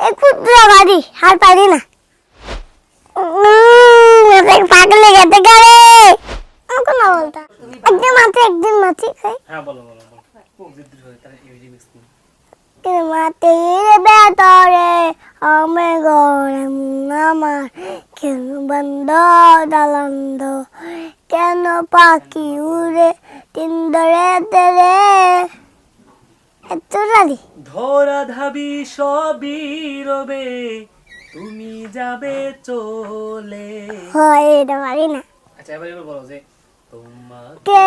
এই ক্ষুদ্র বাড়ি আর পারি না। পাগল লেগে গেছে আমাকে না বলতা। একদিন মাছি খাই। হ্যাঁ বলো বলো বলো। খুব জিদ্দি হয়ে তার এই রিমিক্স নিয়ে। মাটির ভেতরে আমি গরম আমার কেন বন্ধ দালান্দ কেন পাখি উড়ে তিন ধরে তেরে এত রাধি ধরা ধাবি সবই রবে তুমি যাবে চলে। হয় এটা পারি না। আচ্ছা এবার বলো যে তোমাকে কে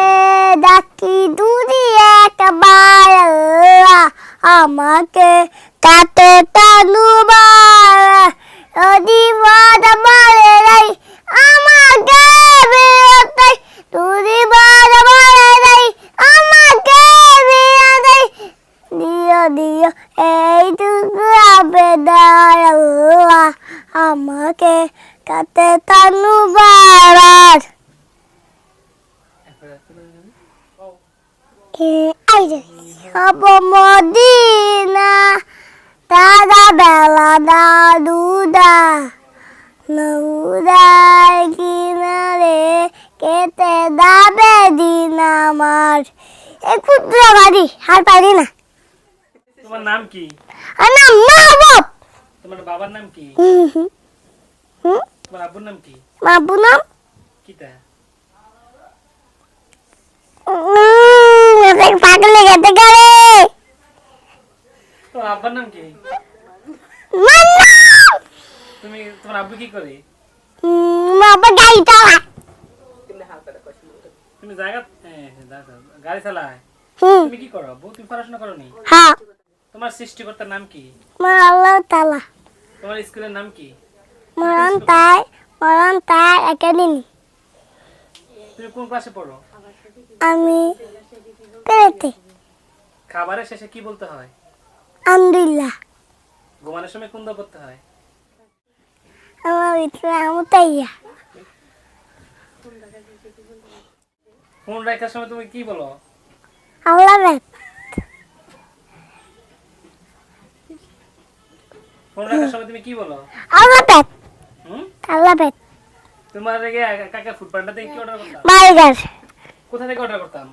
ডাকি দূরি একবার আল্লাহ আমাকে কাতে টানুবার যদি বাদ বলে রে আমাকে বেরোতে দূরি বাদ বলে রে আমাকে বেরোতে দিও দিও এইটুকু আবেদন আল্লাহ আমাকে কাতে টানুবার। হব মদিনা দাদা বেলা দাদুদা নৌদায় কিনারে কেটে দাবে দিন আমার এই ক্ষুদ্র বাড়ি আর পারি না। তোমার নাম কি? আর নাম মাহবুব। তোমার বাবার নাম কি? তোমার আব্বুর নাম কি? মাহবুব নাম কিতা? পাগল লেগে গেছে তোমার আব্বার নাম কি? তুমি তোমার আব্বু কি করে? বাবা গাড়ি চালায়। তুমি জায়গা গাড়ি চালায়? তুমি কি করো আব্বু? তুমি পড়াশোনা করো নি? হ্যাঁ তোমার সৃষ্টিকর্তার নাম কি? আল্লাহ তাআলা। তোমার স্কুলের নাম কি? মরণ তাই একাডেমি। তুমি কোন ক্লাসে পড়ো? আমি পেরেতে খাবারের শেষে কি বলতে হয়? আলহামদুলিল্লাহ। ঘুমানোর সময় কোন দোয়া করতে হয়? আমার ভিতরে আমতাইয়া। ফোন রাখার সময় তুমি কি বলো? আল্লাহ বেদ ফোন রাখার সময় তুমি কি বলো? আল্লাহ বেদ হুম? আল্লাহ বেদ তোমার রেগে কাকা ফুড পান্ডা থেকে কি অর্ডার করতাম? বার্গার কোথা থেকে অর্ডার করতাম?